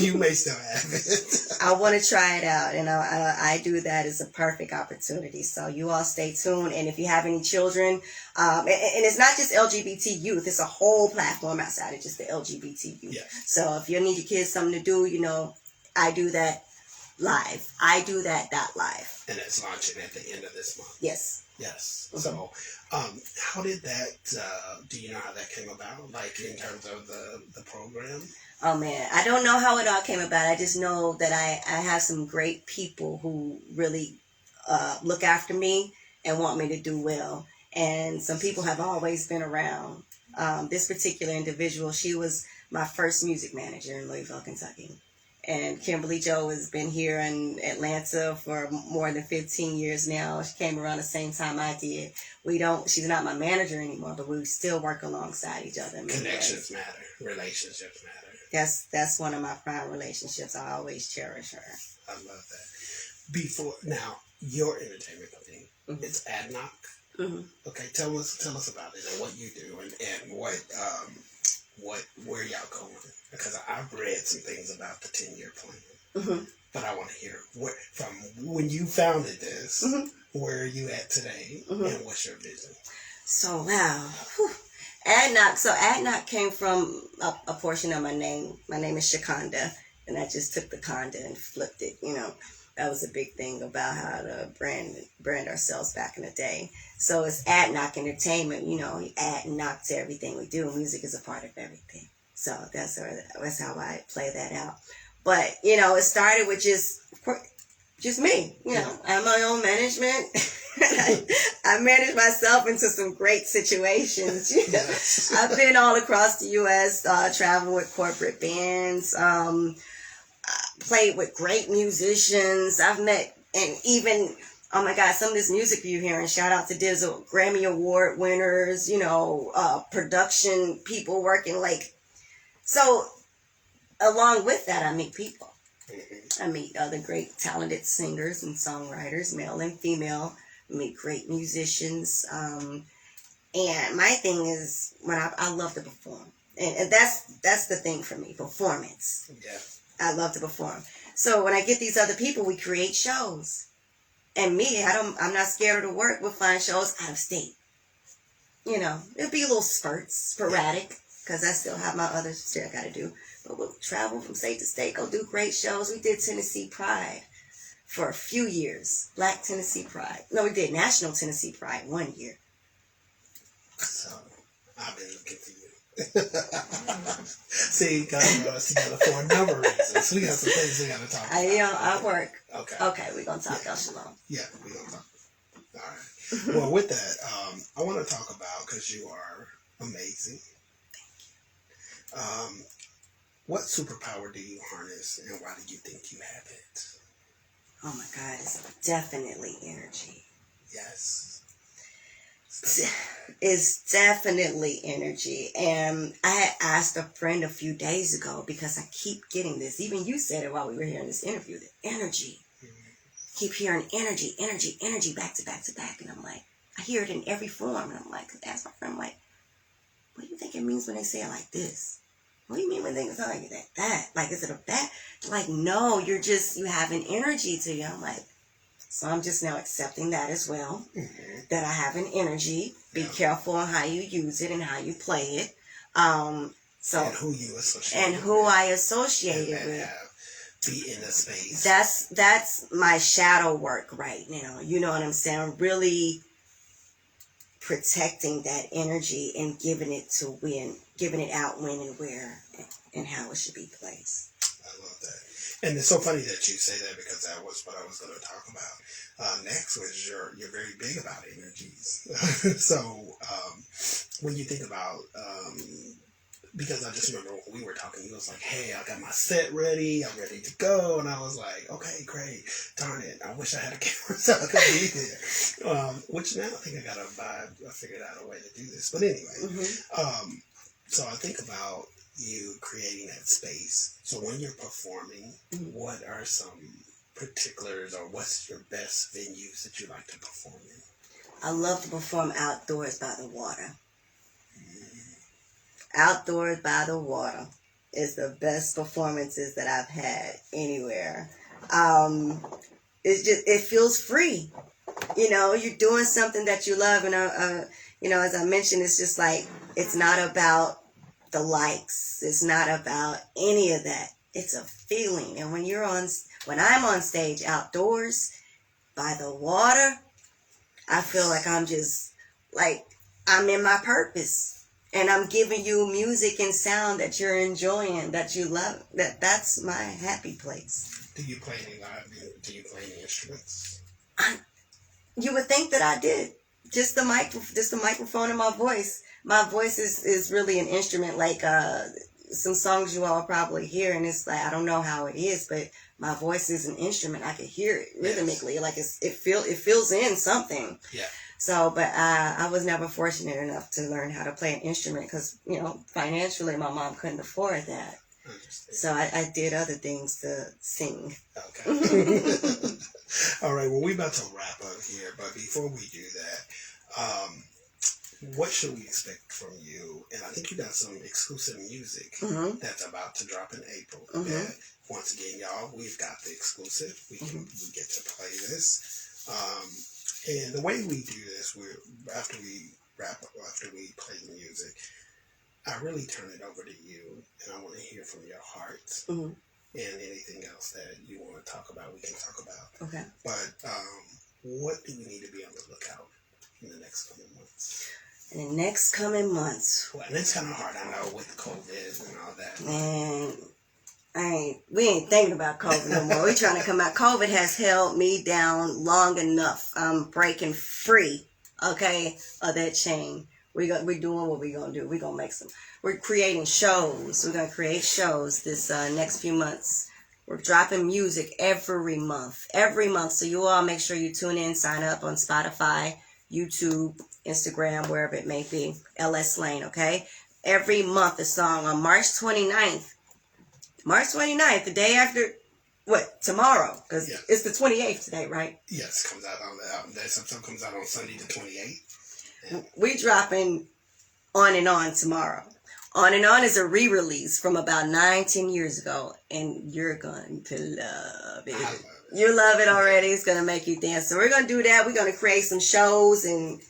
You may still have it. I want to try it out, and I do that as a perfect opportunity. So you all stay tuned, and if you have any children, and it's not just LGBT youth, it's a whole platform outside of just the LGBT youth. Yes. So if you need your kids something to do, you know, I do that live. I do that live. And it's launching at the end of this month. Yes. Yes. Mm-hmm. So, how did that, do you know how that came about? Like in terms of the program? Oh man, I don't know how it all came about. I just know that I have some great people who really look after me and want me to do well. And some people have always been around. This particular individual, she was my first music manager in Louisville, Kentucky. And Kimberly Jo has been here in Atlanta for more than 15 years now. She came around the same time I did. She's not my manager anymore, but we still work alongside each other. Connections matter. Relationships matter. That's one of my prime relationships. I always cherish her. I love that. Now, your entertainment company, it's ADNOC. Mm-hmm. Okay, tell us about it and what you do and where y'all going, because I've read some things about the 10-year plan, but I want to hear from when you founded this, where are you at today, and what's your vision? So wow, ADNOC. So ADNOC came from a portion of my name. My name is Shakonda, and I just took the Conda and flipped it. You know, that was a big thing about how to brand ourselves back in the day. So it's ADNOC Entertainment. You know, add knock to everything we do. Music is a part of everything. So that's how I play that out. But you know, it started with just me. You know, I'm my own management. I manage myself into some great situations. Yes. I've been all across the U.S. Traveling with corporate bands. Played with great musicians. I've met, and even, oh my God, some of this music you're hearing, shout out to Dizzle, Grammy Award winners, you know, production people working like, so along with that, I meet people. I meet other great talented singers and songwriters, male and female. I meet great musicians. And my thing is, when I love to perform. And that's the thing for me, performance. Yeah. I love to perform. So when I get these other people, we create shows. And me, I'm not scared of the work. We'll find shows out of state. You know, it'll be a little sporadic, because I still have my other shit I got to do. But we'll travel from state to state, go do great shows. We did Tennessee Pride for a few years. Black Tennessee Pride. No, we did National Tennessee Pride 1 year. So, I've been looking for you. See, God brought us together for a number of reasons. We got some things we got to talk about. I work. Okay, we're going to talk about Shalone. Yeah, we're going to talk. All right. Well, with that, I want to talk about, because you are amazing. Thank you. What superpower do you harness, and why do you think you have it? Oh my God, it's definitely energy. Yes. It's definitely energy. And I had asked a friend a few days ago, because I keep getting this. Even you said it while we were here in this interview, the energy. Keep hearing energy, back to back to back. And I'm like, I hear it in every form. And I'm like, I asked my friend, I'm like, what do you think it means when they say it like this? What do you mean when they say it like that? Like, is it a bat? Like, no, you have an energy to you. I'm like, so I'm just now accepting that as well, that I have an energy. Be careful on how you use it and how you play it. So and who you associate and who I associate it with. Be in a space. That's my shadow work right now. You know what I'm saying? Really protecting that energy and giving it to giving it out when and where and how it should be placed. I love that. And it's so funny that you say that because that was what I was going to talk about. Next was you're very big about energies. So when you think about, because I just remember when we were talking, he was like, hey, I got my set ready. I'm ready to go. And I was like, okay, great. Darn it. I wish I had a camera so I could be there. Which now I think I got a vibe. I figured out a way to do this. But anyway, so I think about you creating that space. So when you're performing, what are some particulars or what's your best venues that you like to perform in? I love to perform outdoors by the water. Outdoors by the water is the best performances that I've had anywhere. It feels free. You know, you're doing something that you love, and you know, as I mentioned, it's just like, it's not about the likes. It's not about any of that. It's a feeling. And when I'm on stage outdoors by the water, I feel like I'm just like, I'm in my purpose. And I'm giving you music and sound that you're enjoying, that you love. That's my happy place. Do you play any live? Do you play any instruments? You would think that I did. Just the microphone and my voice. My voice is really an instrument. Like some songs you all probably hear, and it's like, I don't know how it is, but my voice is an instrument. I can hear it rhythmically. Yes. Like it fills in something. Yeah. So, but I was never fortunate enough to learn how to play an instrument because, you know, financially my mom couldn't afford that. So I did other things to sing. Okay. All right. Well, we're about to wrap up here, but before we do that, what should we expect from you? And I think you got some exclusive music that's about to drop in April. That, once again, y'all, we've got the exclusive. We get to play this. And the way we do this, after we play the music, I really turn it over to you, and I want to hear from your heart. And anything else that you want to talk about, we can talk about. Okay. But what do we need to be on the lookout in the next coming months? In the next coming months. Well, and it's kind of hard, I know, with COVID and all that. Man, we ain't thinking about COVID no more. We're trying to come out. COVID has held me down long enough. I'm breaking free, okay, of that chain. We're doing what we're going to do. We're creating shows. We're going to create shows this next few months. We're dropping music every month. So you all make sure you tune in, sign up on Spotify, YouTube, Instagram, wherever it may be. LS Lane, okay? Every month a song on March 29th. March 29th, the day after, tomorrow? Because it's the 28th today, right? Yes, comes out on that. Sometimes comes out on Sunday the 28th. We dropping On and On tomorrow. On and On is a re-release from about 9-10 years ago, and you're going to love it. I love it. You love it already. It's going to make you dance. So we're going to do that. We're going to create some shows, and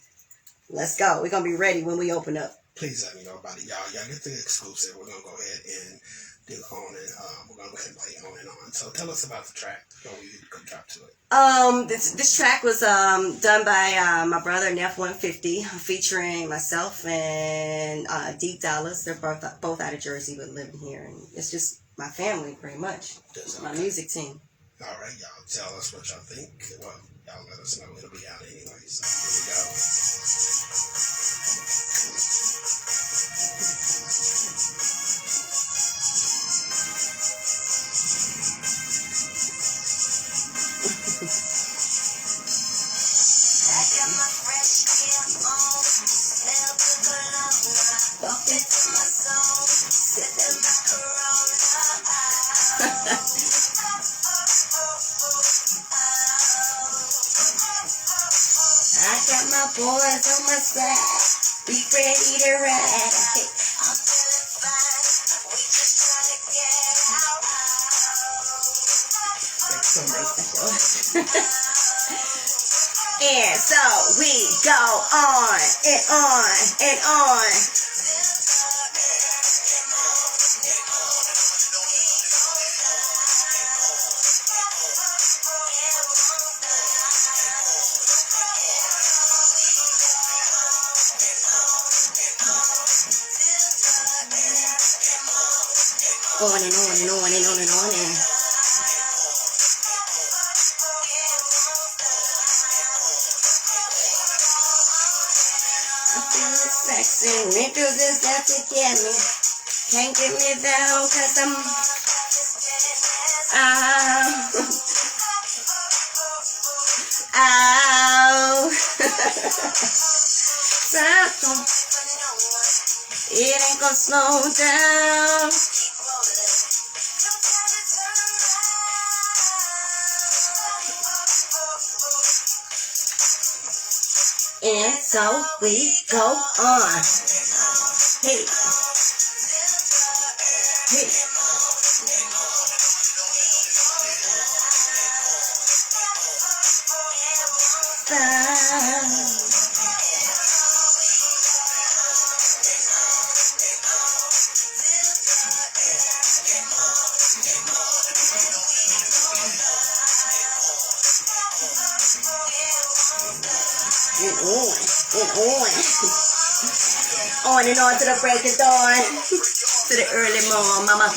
let's go. We're going to be ready when we open up. Please let me know about it. Y'all get the exclusive. We're going to go ahead and do On and we're going to go ahead and play On and On. So tell us about the track before we drop to it. This track was done by my brother Neff 150, featuring myself and D Dallas. They're both out of Jersey but living here, and it's just my family pretty much. My music team. All right, y'all tell us what y'all think. Well, y'all let us know. It'll be out anyway. So here we go. Boys on my side, be ready to ride. I'm feeling fine, we just trying to get out. And so we go on and on and on. On and on and on and on and on and. I feel it flexing, it feels just got to get me. Can't get me down cause I'm ow. It ain't gonna slow down. And so we go on. Hey. Hey. On and on to the break of dawn, to the early morning, mama.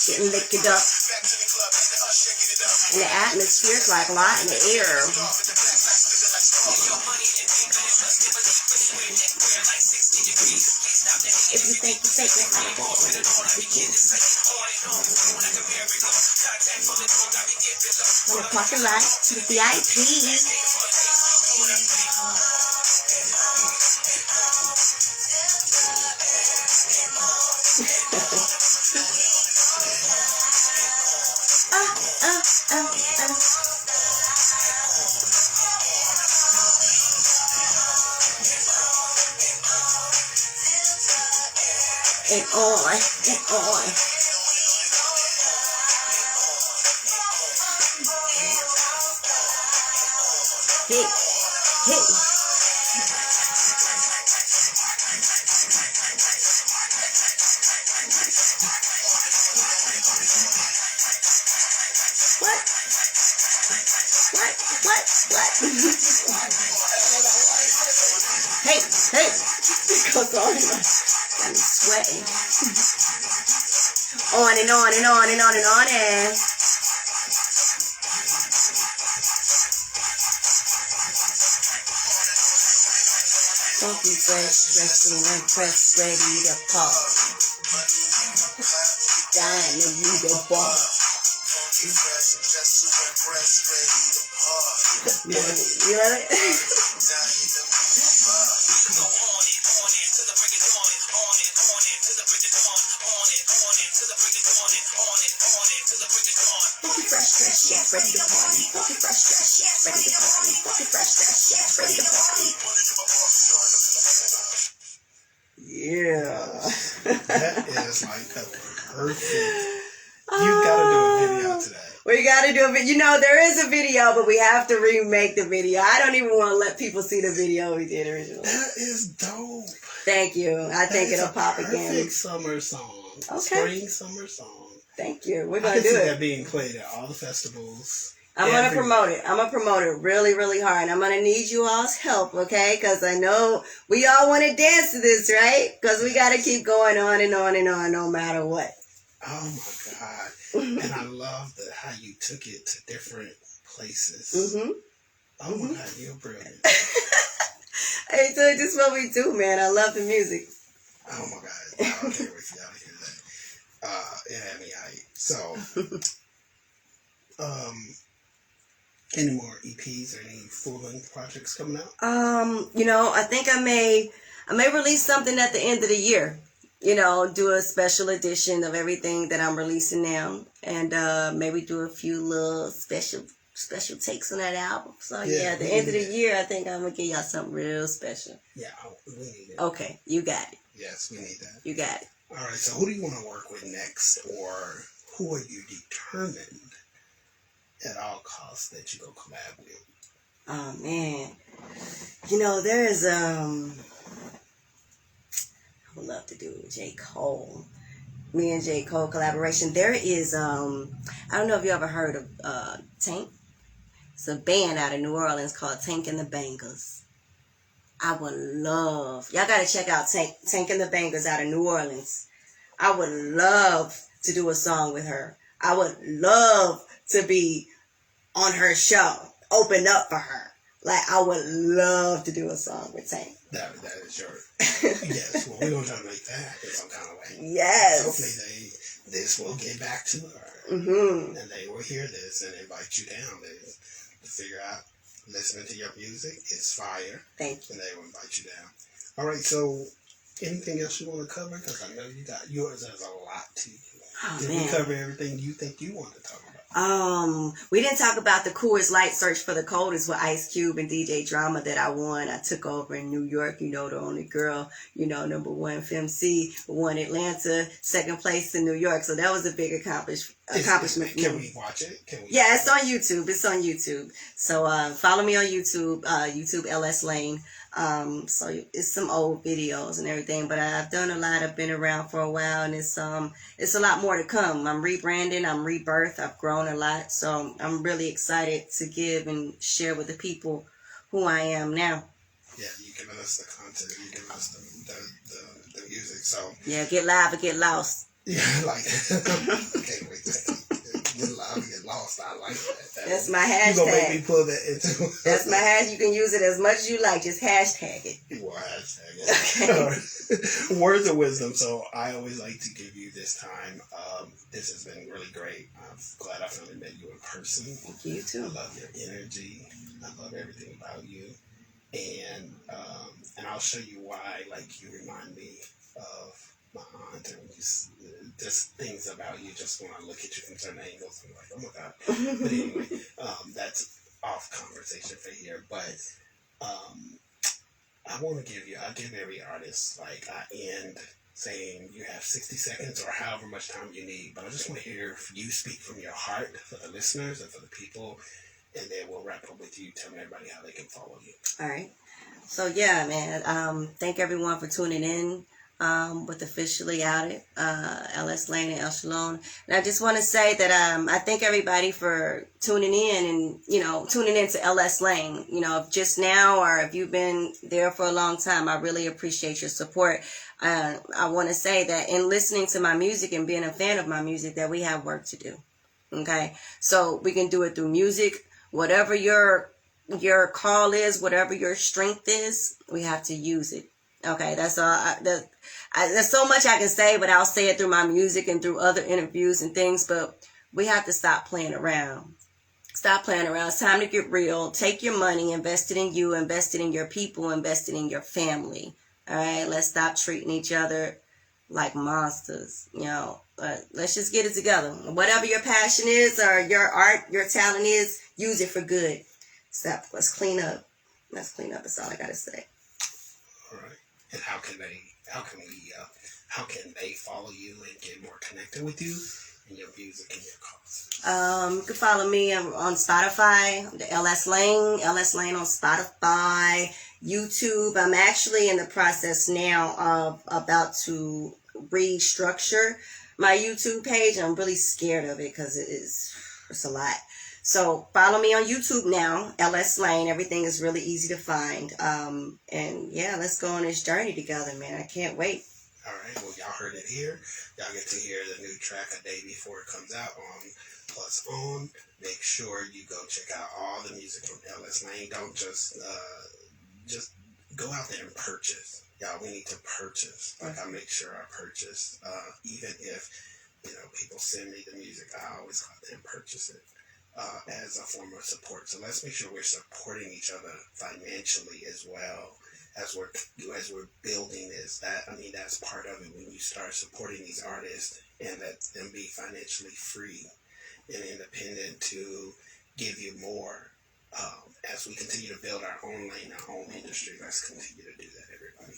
Getting liquored up. And the atmosphere's like light in the air. If you think you take it like that, from the parking lot to the VIP. And on, and on. Hey, hey. What? Hey. Goes on. I'm sweating. On and on and on and on and on and. Funky fresh, dressing and pressed, ready to pop. Dying to be the boss. You ready? Funky fresh dress, yes, ready to party. Funky fresh dress, yes, ready to party. Funky fresh dress, yes, ready to party. Yeah. That is like a perfect. You gotta do a video today. We gotta do a video. You know, there is a video, but we have to remake the video. I don't even want to let people see the video we did originally. That is dope. Thank you. I think it'll pop again. Perfect summer song. Okay. Spring summer song. Thank you. We're I gonna can do see it. that being played at all the festivals. I'm going to promote it. I'm going to promote it really, really hard. I'm going to need you all's help, okay? Because I know we all want to dance to this, right? Because we got to keep going on and on and on no matter what. Oh, my God. And I love how you took it to different places. Mm-hmm. Oh, my God. You're brilliant. Hey, so it's just what we do, man. I love the music. Oh, my God. I can't wait for y'all to hear that. It had me hyped. So, any more EPs or any full-length projects coming out? You know, I think I may release something at the end of the year. You know, do a special edition of everything that I'm releasing now, and maybe do a few little special takes on that album. So yeah, at the end of the year, I think I'm gonna give y'all something real special. Yeah, we need it. Okay, you got it. Yes, we need that. You got it. All right. So, who do you want to work with next, or who are you determined at all costs that you go collab with? Oh man, you know there is I would love to do J. Cole. Me and J. Cole collaboration. There is I don't know if you ever heard of Tank. It's a band out of New Orleans called Tank and the Bangers. I would love, y'all got to check out Tank and the Bangers out of New Orleans. I would love to do a song with her. I would love to be on her show, open up for her. Like, I would love to do a song with Tank. That is your, yes, well, we're going to try to make that in some kind of way. Yes. Hopefully this will get back to her. Mm-hmm. And they will hear this and invite you down to figure out, listening to your music is fire. Thank you. And they will invite you down. All right, so anything else you want to cover? Because I know you got yours. There's a lot to you. Did we cover everything you think you want to talk about? We didn't talk about the Coors Light Search for the Coldest with Ice Cube and DJ Drama that I won. I took over in New York, the only girl, #1 FMC, won Atlanta, second place in New York. So that was a big accomplishment. Can we watch it? Yeah, it's on YouTube. So follow me on YouTube, YouTube LS Lane. So it's some old videos and everything, but I've done a lot. I've been around for a while, and it's a lot more to come. I'm rebranding, I'm rebirth. I've grown a lot, so I'm really excited to give and share with the people who I am now. Yeah, you giving us the content, you giving us the music. So yeah, get live or get lost. Yeah, like can't wait to get live and get lost. I like that. That's my hashtag. You gonna make me pull that into? That's my hashtag. You can use it as much as you like. Just hashtag it. You will hashtag it. Okay. Words of wisdom. So I always like to give you this time. This has been really great. I'm glad I finally met you in person. Thank you too. I love your energy. I love everything about you. And I'll show you why. Like, you remind me of my aunt, and just things about you. Just when I look at you from certain angles, I'm like, oh my god. But anyway, that's off conversation for here. But I give every artist, like, I end saying you have 60 seconds or however much time you need. But I just want to hear you speak from your heart for the listeners and for the people, and then we'll wrap up with you telling everybody how they can follow you. All right. So yeah, man. Thank everyone for tuning in. With Officially Outed, LS Lane and Shalone. And I just want to say that I thank everybody for tuning in and, tuning into LS Lane. Just now or if you've been there for a long time, I really appreciate your support. I want to say that in listening to my music and being a fan of my music, that we have work to do. Okay? So we can do it through music. Whatever your call is, whatever your strength is, we have to use it. Okay, that's all. There's so much I can say, but I'll say it through my music and through other interviews and things. But we have to stop playing around. Stop playing around. It's time to get real. Take your money, invest it in you, invest it in your people, invest it in your family. All right, let's stop treating each other like monsters. Let's just get it together. Whatever your passion is, or your art, your talent is, use it for good. Stop. Let's clean up. That's all I gotta say. All right. And how can they follow you and get more connected with you and your music and your cause? You can follow me on Spotify, the LS Lane on Spotify, YouTube. I'm actually in the process now of about to restructure my YouTube page. I'm really scared of it because it's a lot. So follow me on YouTube now, LS Lane. Everything is really easy to find. And yeah, let's go on this journey together, man. I can't wait. All right. Well, y'all heard it here. Y'all get to hear the new track a day before it comes out on Plus On. Make sure you go check out all the music from LS Lane. Don't just go out there and purchase. Y'all, we need to purchase. Like, I make sure I purchase. Even if, people send me the music, I always go out there and purchase it. As a form of support. So let's make sure we're supporting each other financially as well as we're building this. That's part of it, when you start supporting these artists and let them be financially free and independent to give you more. As we continue to build our own lane, our own industry, let's continue to do that, everybody.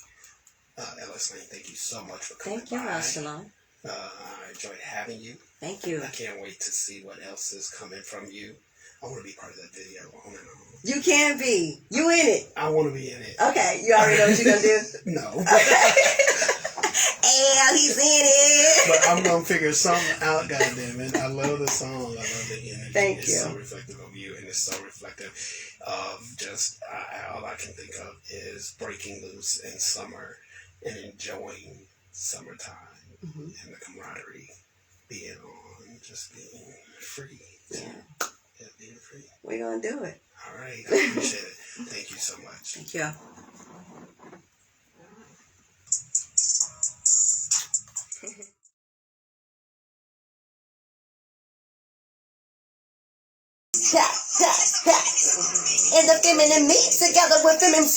LS Lane, thank you so much for coming by. Thank you, Shalone. I enjoyed having you. Thank you. I can't wait to see what else is coming from you. I want to be part of that video on and on. You can be. You in it. I want to be in it. Okay. You already know what you're going to do? No. He's in it. But I'm gonna figure something out, goddammit. I love the song. I love the energy. Thank it's you. So reflective of you, and it's so reflective of just all I can think of is breaking loose in summer and enjoying summertime and the camaraderie, being on, just being free. Yeah, being free. We're gonna do it. All right, I appreciate it. Thank you so much. Thank you. And the feminine me together with feminine